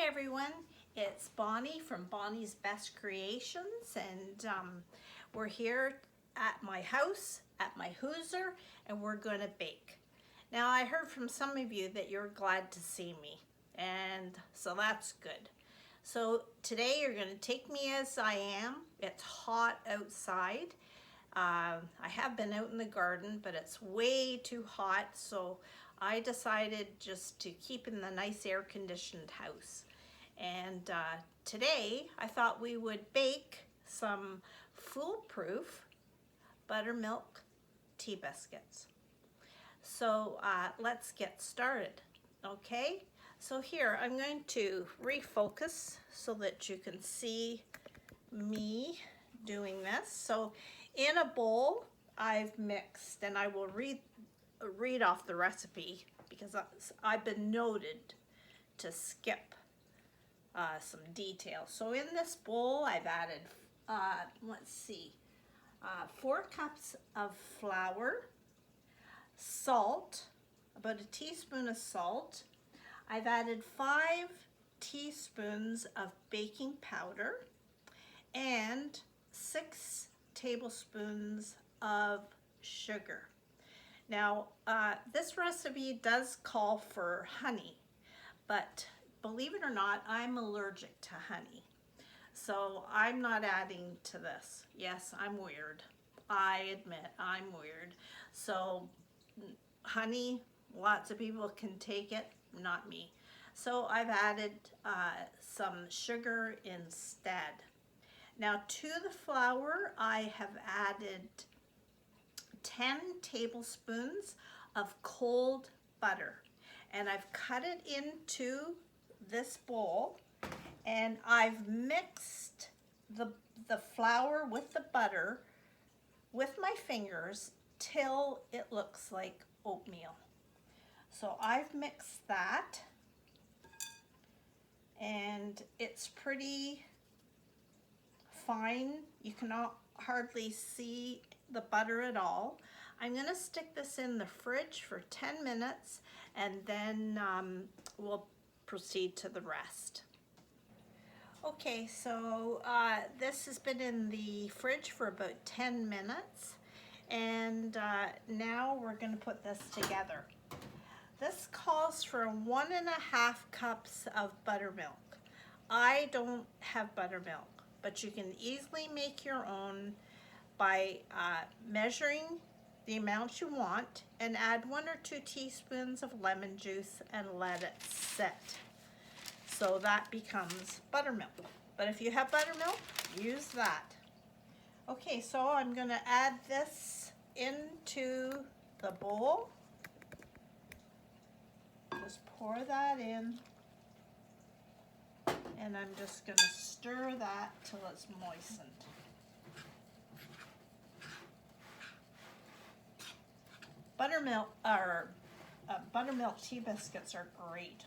everyone, it's Bonnie from Bonnie's Best Creations, and we're here at my house, at my hooser, and we're going to bake. Now I heard from some of you that you're glad to see me, and so that's good. So today you're going to take me as I am. It's hot outside. I have been out in the garden, but it's way too hot, so I decided just to keep in the nice air-conditioned house. And today I thought we would bake some foolproof buttermilk tea biscuits. So let's get started, okay? So here I'm going to refocus so that you can see me doing this. So in a bowl I've mixed, and I will read off the recipe because I've been noted to skip some details. So in this bowl I've added, 4 cups of flour, salt, about a teaspoon of salt. I've added 5 teaspoons of baking powder and 6 tablespoons of sugar. Now, this recipe does call for honey, but believe it or not, I'm allergic to honey. So I'm not adding to this. Yes, I'm weird. I admit I'm weird. So honey, lots of people can take it, not me. So I've added some sugar instead. Now to the flour, I have added 10 tablespoons of cold butter, and I've cut it into this bowl, and I've mixed the flour with the butter with my fingers till it looks like oatmeal. So I've mixed that, and it's pretty fine. You cannot hardly see the butter at all. I'm going to stick this in the fridge for 10 minutes, and then we'll proceed to the rest. Okay, so this has been in the fridge for about 10 minutes, and now we're going to put this together. This calls for 1.5 cups of buttermilk. I don't have buttermilk, but you can easily make your own by measuring the amount you want and add 1 or 2 teaspoons of lemon juice and let it sit. So that becomes buttermilk. But if you have buttermilk, use that. Okay, so I'm going to add this into the bowl. Just pour that in. And I'm just going to stir that till it's moistened. Buttermilk tea biscuits are great.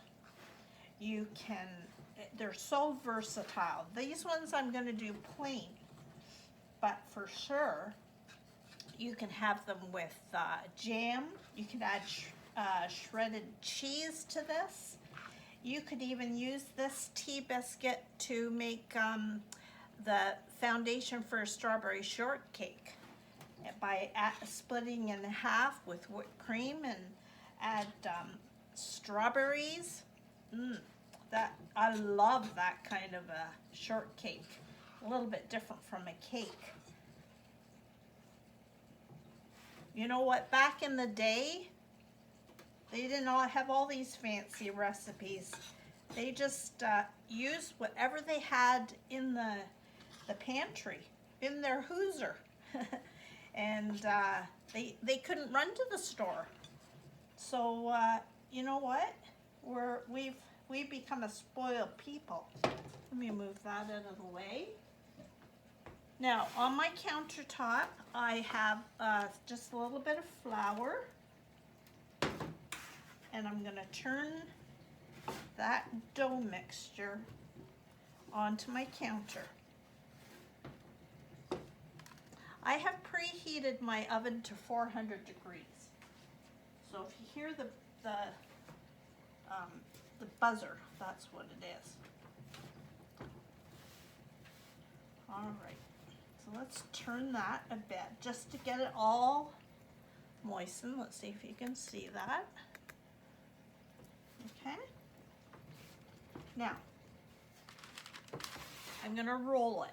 They're so versatile. These ones I'm going to do plain, but for sure you can have them with jam. You can add shredded cheese to this. You could even use this tea biscuit to make the foundation for a strawberry shortcake by splitting in half with whipped cream and add strawberries. I love that kind of a shortcake. A little bit different from a cake. You know what? Back in the day, they didn't have all these fancy recipes. They just used whatever they had in the pantry, in their hooser. And they couldn't run to the store. So you know what? We've become a spoiled people. Let me move that out of the way. Now on my countertop I have just a little bit of flour, and I'm going to turn that dough mixture onto my counter. I have preheated my oven to 400 degrees. So if you hear the buzzer, that's what it is. All right, so let's turn that a bit just to get it all moistened. Let's see if you can see that. Okay. Now, I'm gonna roll it.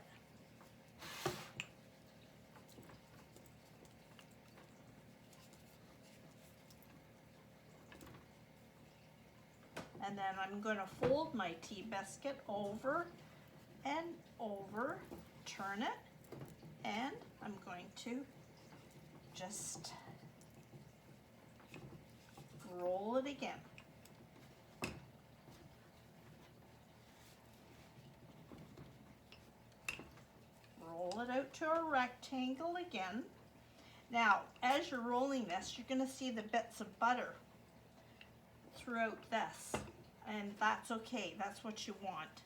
And then I'm gonna fold my tea biscuit over and over, turn it, and I'm going to just roll it again. Roll it out to a rectangle again. Now, as you're rolling this, you're going to see the bits of butter throughout this, and that's okay. That's what you want.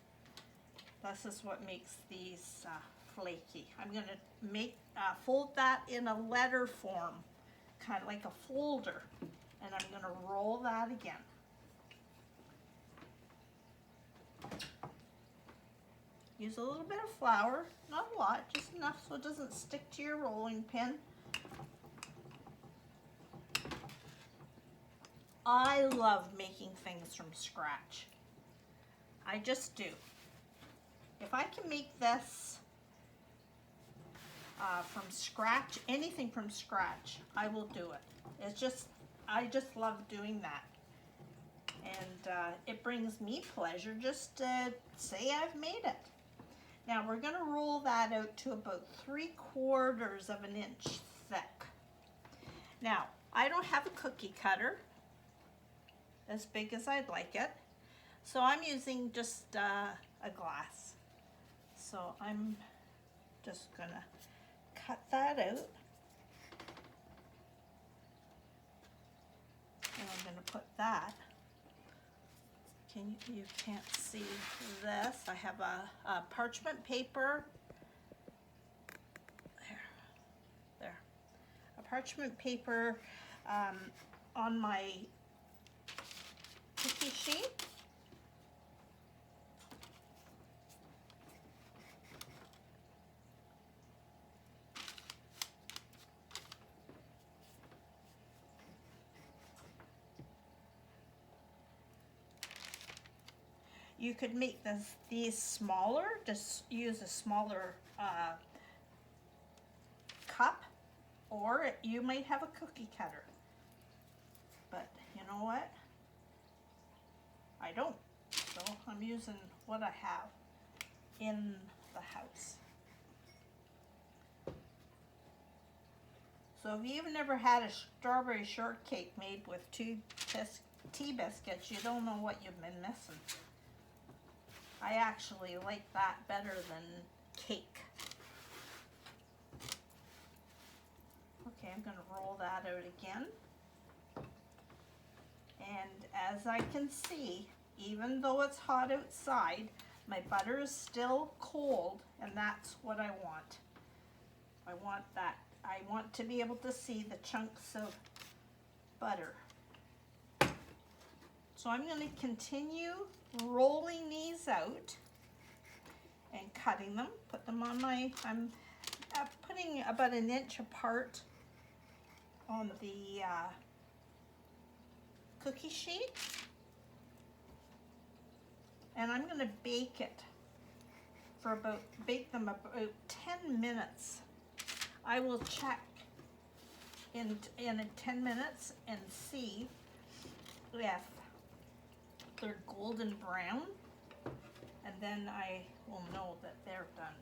This is what makes these flaky. I'm going to fold that in a letter form, kind of like a folder, and I'm going to roll that again. Use a little bit of flour, not a lot, just enough so it doesn't stick to your rolling pin. I love making things from scratch. I just do. If I can make this from scratch, anything from scratch, I will do it. I just love doing that. And it brings me pleasure just to say I've made it. Now we're going to roll that out to about 3/4 of an inch thick. Now, I don't have a cookie cutter as big as I'd like it, so I'm using just a glass. So I'm just going to cut that out. And I'm going to put that. You can't see this. I have a parchment paper. There. A parchment paper on my cookie sheet. You could make these smaller, just use a smaller cup, or you might have a cookie cutter. But you know what? I don't. So I'm using what I have in the house. So if you've never had a strawberry shortcake made with 2 tea biscuits, you don't know what you've been missing. I actually like that better than cake. Okay, I'm going to roll that out again. And as I can see, even though it's hot outside, my butter is still cold, and that's what I want. I want that. I want to be able to see the chunks of butter. So I'm going to continue rolling these out and cutting them. Put them on I'm putting about 1 inch apart on the cookie sheet. And I'm going to bake them about 10 minutes. I will check in 10 minutes and see if they're golden brown, and then I will know that they're done.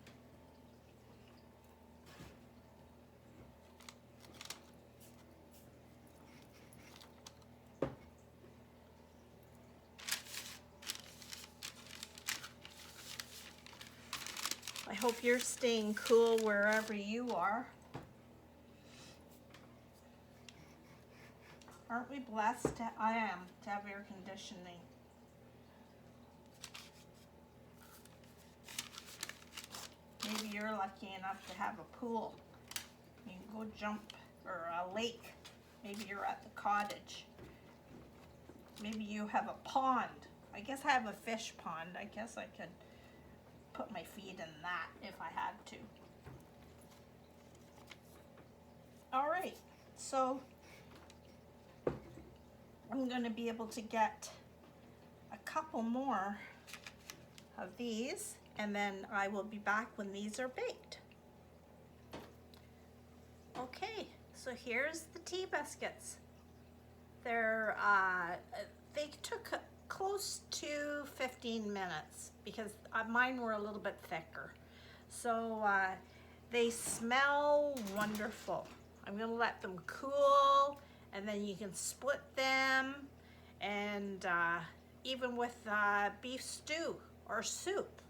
I hope you're staying cool wherever you are. Aren't we blessed? I am, to have air conditioning. Maybe you're lucky enough to have a pool. You can go jump, or a lake. Maybe you're at the cottage. Maybe you have a pond. I guess I have a fish pond. I guess I could put my feet in that if I had to. All right, so I'm going to be able to get a couple more of these, and then I will be back when these are baked. Okay, so here's the tea biscuits. They took close to 15 minutes because mine were a little bit thicker. So they smell wonderful. I'm gonna let them cool, and then you can split them, and even with beef stew or soup,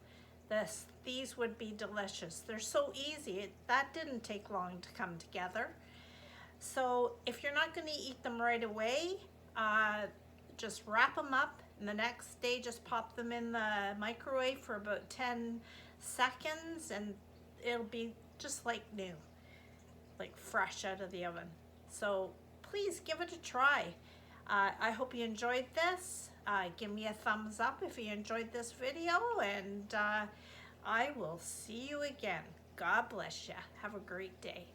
these would be delicious. They're so easy. That didn't take long to come together. So if you're not going to eat them right away, just wrap them up, and the next day just pop them in the microwave for about 10 seconds, and it'll be just like new, like fresh out of the oven. So please give it a try. I hope you enjoyed this. Give me a thumbs up if you enjoyed this video, and I will see you again. God bless you. Have a great day.